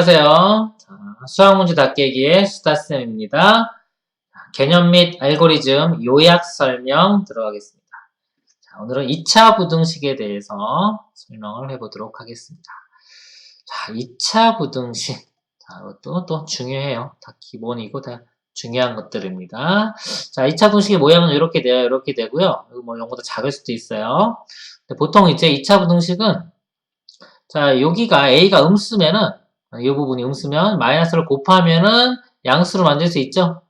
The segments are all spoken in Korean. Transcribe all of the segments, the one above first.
안녕하세요. 자, 수학문제 닫깨기의 수다쌤입니다. 개념 및 알고리즘 요약 설명 들어가겠습니다. 자, 오늘은 2차 부등식에 대해서 설명을 해보도록 하겠습니다. 자, 2차 부등식. 자, 이것도 또 중요해요. 다 기본이고 다 중요한 것들입니다. 자, 2차 부등식의 모양은 이렇게 돼요. 이렇게 되고요. 뭐 이거보다 작을 수도 있어요. 근데 보통 이제 2차 부등식은 자, 여기가 A가 음수면은 이 부분이 음수면 마이너스를 곱하면은 양수로 만들 수 있죠?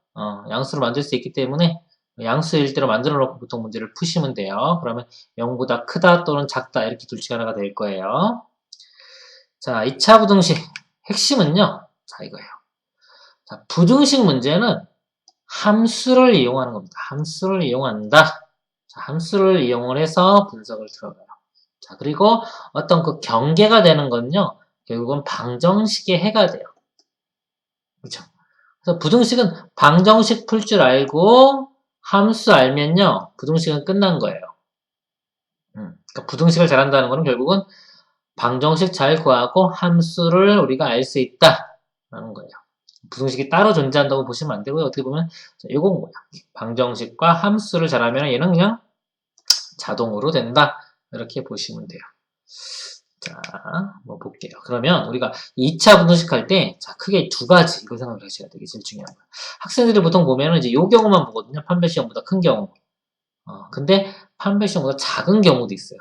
양수로 만들 수 있기 때문에 양수일 대로 만들어 놓고 보통 문제를 푸시면 돼요. 그러면 0보다 크다 또는 작다 이렇게 둘 중 하나가 될 거예요. 자, 2차 부등식 핵심은요. 자, 이거예요. 자, 부등식 문제는 함수를 이용하는 겁니다. 함수를 이용한다. 자, 함수를 이용을 해서 분석을 들어가요. 자, 그리고 어떤 그 경계가 되는 건요. 결국은 방정식의 해가 돼요. 그렇죠? 그래서 부등식은 방정식 풀 줄 알고 함수 알면요. 부등식은 끝난 거예요. 그러니까 부등식을 잘한다는 거는 결국은 방정식 잘 구하고 함수를 우리가 알 수 있다라는 거예요. 부등식이 따로 존재한다고 보시면 안 되고요. 어떻게 보면 이건 뭐야? 방정식과 함수를 잘하면 얘는 그냥 자동으로 된다. 이렇게 보시면 돼요. 자, 뭐 볼게요. 그러면 우리가 2차 분석식 할 때, 자, 크게 두 가지, 이걸 생각을 하셔야 되게 제일 중요한 거예요. 학생들이 보통 보면은 이제 요 경우만 보거든요. 판별시험보다 큰 경우. 근데 판별시험보다 작은 경우도 있어요.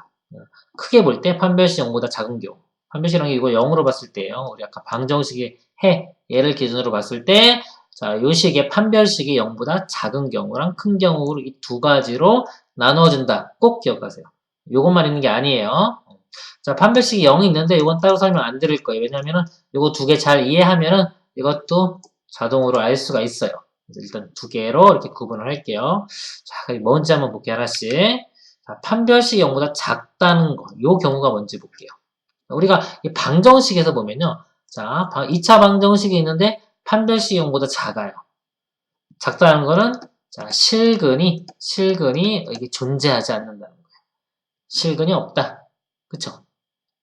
크게 볼 때 판별시험보다 작은 경우. 판별시험이 이거 0으로 봤을 때요. 우리 아까 방정식의 얘를 기준으로 봤을 때, 자, 요 식의 판별식이 0보다 작은 경우랑 큰 경우로 이 두 가지로 나누어진다. 꼭 기억하세요. 요것만 있는 게 아니에요. 자, 판별식이 0이 있는데 이건 따로 설명 안 드릴 거예요. 왜냐면은 이거 두 개 잘 이해하면은 이것도 자동으로 알 수가 있어요. 일단 두 개로 이렇게 구분을 할게요. 자, 뭔지 한번 볼게요. 하나씩. 자, 판별식이 0보다 작다는 거. 요 경우가 뭔지 볼게요. 우리가 이 방정식에서 보면요. 자, 2차 방정식이 있는데 판별식이 0보다 작아요. 작다는 거는 자, 실근이 이게 존재하지 않는다는 거예요. 실근이 없다. 그쵸?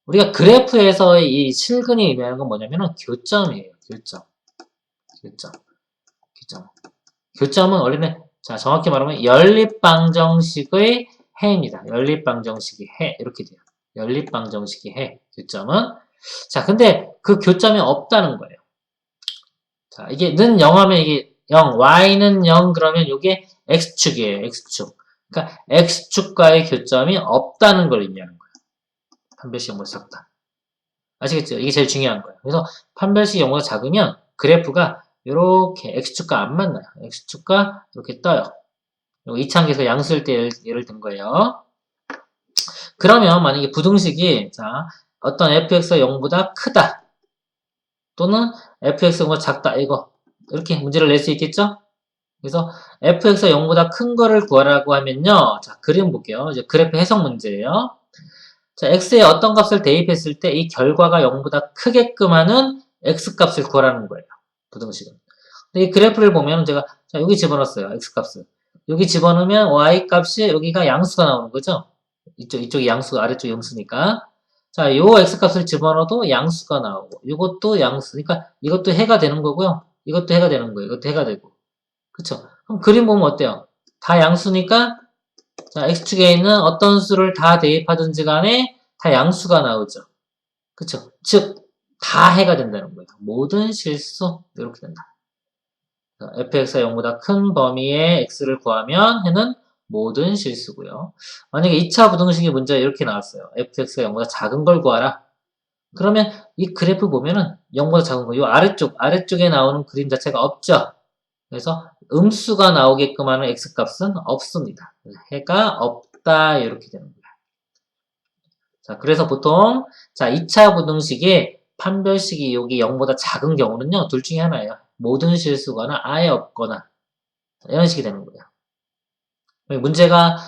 우리가 그래프에서의 이 실근이 의미하는 건 뭐냐면은 교점이에요. 교점. 교점은 원래는 자, 정확히 말하면 연립방정식의 해입니다. 연립방정식의 해. 이렇게 돼요. 연립방정식의 해. 교점은. 자, 근데 그 교점이 없다는 거예요. 자, 이게 는 0하면 이게 0, y는 0 그러면 이게 x축이에요. x축. 그러니까 x축과의 교점이 없다는 걸 의미하는 거예요. 판별식 0보다 작다. 아시겠죠? 이게 제일 중요한 거예요. 그래서 판별식 0보다 작으면 그래프가 이렇게 x축과 안 만나요. x축과 이렇게 떠요. 이차항에서 양수일 때 예를 든 거예요. 그러면 만약에 부등식이 자 어떤 fx가 0보다 크다 또는 fx가 0보다 작다 이거 이렇게 문제를 낼 수 있겠죠? 그래서 fx가 0보다 큰 거를 구하라고 하면요. 자 그림 볼게요. 이제 그래프 해석 문제예요. 자 x에 어떤 값을 대입했을 때 이 결과가 0보다 크게끔 하는 x값을 구하라는 거예요. 부등식은. 근데 이 그래프를 보면 제가 자 여기 집어넣었어요. x값을. 여기 집어넣으면 y값이 여기가 양수가 나오는 거죠. 이쪽이 양수가 아래쪽이 음수니까. 자, 요 x값을 집어넣어도 양수가 나오고, 이것도 양수. 그러니까 이것도 해가 되는 거고요. 이것도 해가 되는 거예요. 이것도 해가 되고. 그쵸? 그럼 그림 보면 어때요? 다 양수니까, 자, x축에 있는 어떤 수를 다 대입하든지 간에 다 양수가 나오죠. 그쵸? 즉, 다 해가 된다는 거예요. 모든 실수, 이렇게 된다. fx가 0보다 큰 범위의 x를 구하면 해는 모든 실수고요. 만약에 2차 부등식의 문제가 이렇게 나왔어요. fx가 0보다 작은 걸 구하라. 그러면 이 그래프 보면은 0보다 작은 거, 이 아래쪽에 나오는 그림 자체가 없죠. 그래서 음수가 나오게끔 하는 x값은 없습니다. 해가 없다 이렇게 되는 거예요. 자, 그래서 보통 자 2차 부등식의 판별식이 여기 0보다 작은 경우는요. 둘 중에 하나예요. 모든 실수거나 아예 없거나 이런 식이 되는 거예요. 문제가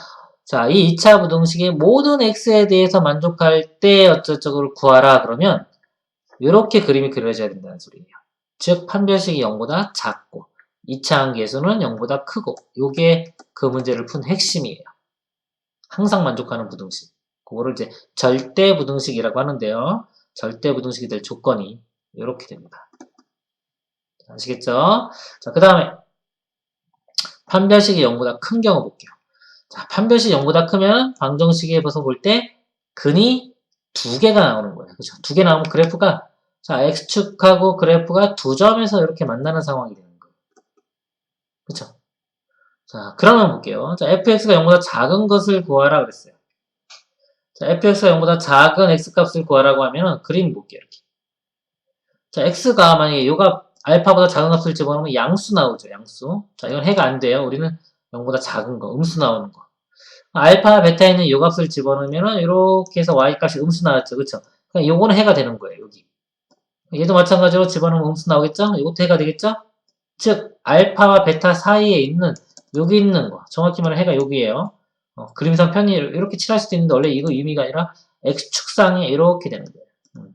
자, 이 2차 부등식의 모든 x에 대해서 만족할 때 어쩌고저쩌고를 구하라 그러면 이렇게 그림이 그려져야 된다는 소리예요. 즉 판별식이 0보다 작고 2차 함계수는 0보다 크고 이게 그 문제를 푼 핵심이에요. 항상 만족하는 부등식. 그거를 이제 절대 부등식이라고 하는데요. 절대 부등식이 될 조건이 이렇게 됩니다. 아시겠죠? 자, 그 다음에 판별식이 0보다 큰 경우 볼게요. 자, 판별식이 0보다 크면 방정식에서 볼 때 근이 두 개가 나오는 거예요. 그죠? 두 개 나오면 그래프가 자, x축하고 그래프가 두 점에서 이렇게 만나는 상황이 되는 거예요. 그쵸? 자, 그러면 볼게요. 자, fx가 0보다 작은 것을 구하라 그랬어요. 자, fx가 0보다 작은 x값을 구하라고 하면 그림 볼게요. 이렇게. 자, x가 만약에 요가 알파보다 작은 값을 집어넣으면 양수 나오죠. 양수. 자, 이건 해가 안 돼요. 우리는 0보다 작은 거, 음수 나오는 거. 알파, 베타에 있는 요 값을 집어넣으면 이렇게 해서 y값이 음수 나왔죠. 그쵸? 그러니까 요거는 해가 되는 거예요. 여기. 얘도 마찬가지로 집어넣으면 음수 나오겠죠? 이것도 해가 되겠죠? 즉, 알파와 베타 사이에 있는 여기 있는 거. 정확히 말하면 해가 여기에요. 그림상 편히 이렇게 칠할 수도 있는데 원래 이거 의미가 아니라 x축상에 이렇게 되는 거예요.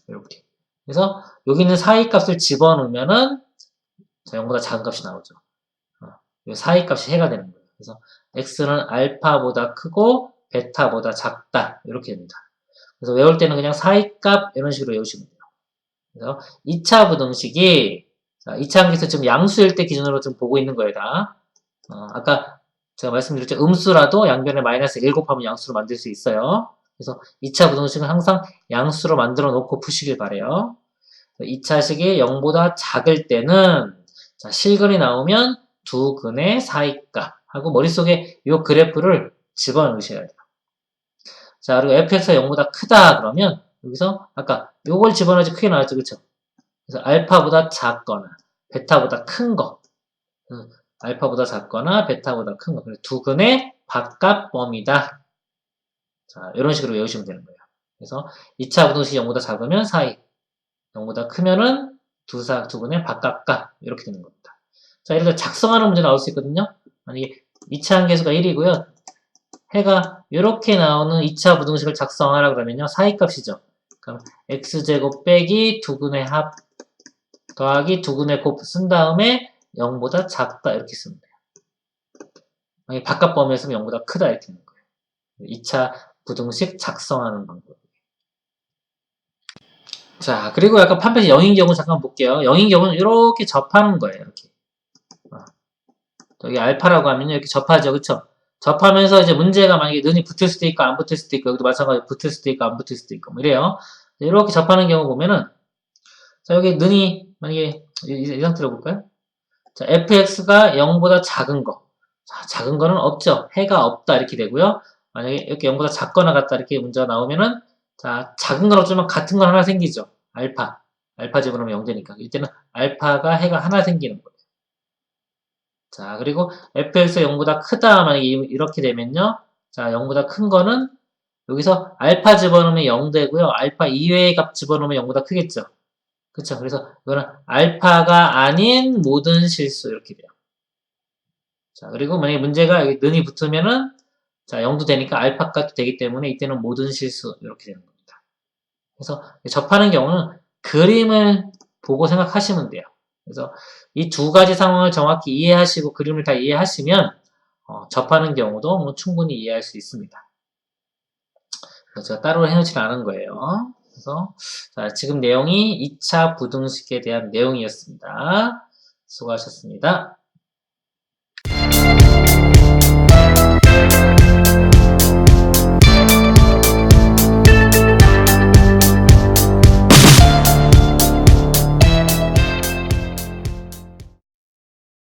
이렇게. 그래서 여기 있는 사이 값을 집어넣으면은 0보다 작은 값이 나오죠. 이 사이 값이 해가 되는 거예요. 그래서 x는 알파보다 크고 베타보다 작다. 이렇게 됩니다. 그래서 외울 때는 그냥 사이 값 이런 식으로 외우시면 돼요. 그래서 2차 부등식이 자, 2차 함께서 지금 양수일 때 기준으로 좀 보고 있는 거예요, 다. 아까 제가 말씀드렸죠. 음수라도 양변에 마이너스 1 곱하면 양수로 만들 수 있어요. 그래서 2차 부등식은 항상 양수로 만들어 놓고 푸시길 바래요. 2차식이 0보다 작을 때는 자, 실근이 나오면 두 근의 사이값 하고 머릿속에 이 그래프를 집어넣으셔야 돼요. 자, 그리고 fx가 0보다 크다 그러면 여기서 아까 요걸 집어넣어야지 크게 나왔죠. 그쵸? 그래서 알파보다 작거나 베타보다 큰 거. 알파보다 작거나 베타보다 큰 거. 두 근의 바깥범위다. 자, 이런 식으로 외우시면 되는 거예요. 그래서 2차 부등식이 0보다 작으면 사이, 0보다 크면은 두 근의 바깥값 이렇게 되는 겁니다. 자, 이렇게 작성하는 문제 나올 수 있거든요. 만약에 2차 함계수가 1이고요. 해가 이렇게 나오는 2차 부등식을 작성하라 그러면요. 사이값이죠. 그럼 x제곱 빼기 두 근의 합 더하기 두 근의 곱 쓴 다음에 0보다 작다 이렇게 쓰면 돼요. 만약에 바깥 범위에서 0보다 크다 이렇게 되는 거예요. 2차 부등식 작성하는 방법. 자, 그리고 약간 판별식 0인 경우 잠깐 볼게요. 0인 경우는 이렇게 접하는 거예요. 이렇게. 여기 알파라고 하면요. 이렇게 접하죠. 그쵸? 접하면서 이제 문제가 만약에 는이 붙을 수도 있고 안 붙을 수도 있고 여기도 마찬가지로 붙을 수도 있고 안 붙을 수도 있고 뭐 이래요. 이렇게 접하는 경우 보면은 자, 여기 는이 만약에 이 상태로 볼까요? 자, fx가 0보다 작은 거. 자, 작은 거는 없죠. 해가 없다 이렇게 되고요. 만약에 이렇게 0보다 작거나 같다 이렇게 문제가 나오면은 자, 작은 건 없지만 같은 건 하나 생기죠. 알파. 알파 집어넣으면 0 되니까. 이때는 알파가 해가 하나 생기는 거예요. 자, 그리고 fx가 0보다 크다 만약에 이렇게 되면요. 자, 0보다 큰 거는 여기서 알파 집어넣으면 0 되고요. 알파 이외의 값 집어넣으면 0보다 크겠죠. 그쵸? 그래서 이거는 알파가 아닌 모든 실수 이렇게 돼요. 자, 그리고 만약에 문제가 여기 는이 붙으면은 자, 0도 되니까 알파 값도 되기 때문에 이때는 모든 실수 이렇게 되는 겁니다. 그래서 접하는 경우는 그림을 보고 생각하시면 돼요. 그래서 이 두 가지 상황을 정확히 이해하시고 그림을 다 이해하시면 접하는 경우도 뭐 충분히 이해할 수 있습니다. 그래서 제가 따로 해놓지 않은 거예요. 그래서 자, 지금 내용이 2차 부등식에 대한 내용이었습니다. 수고하셨습니다.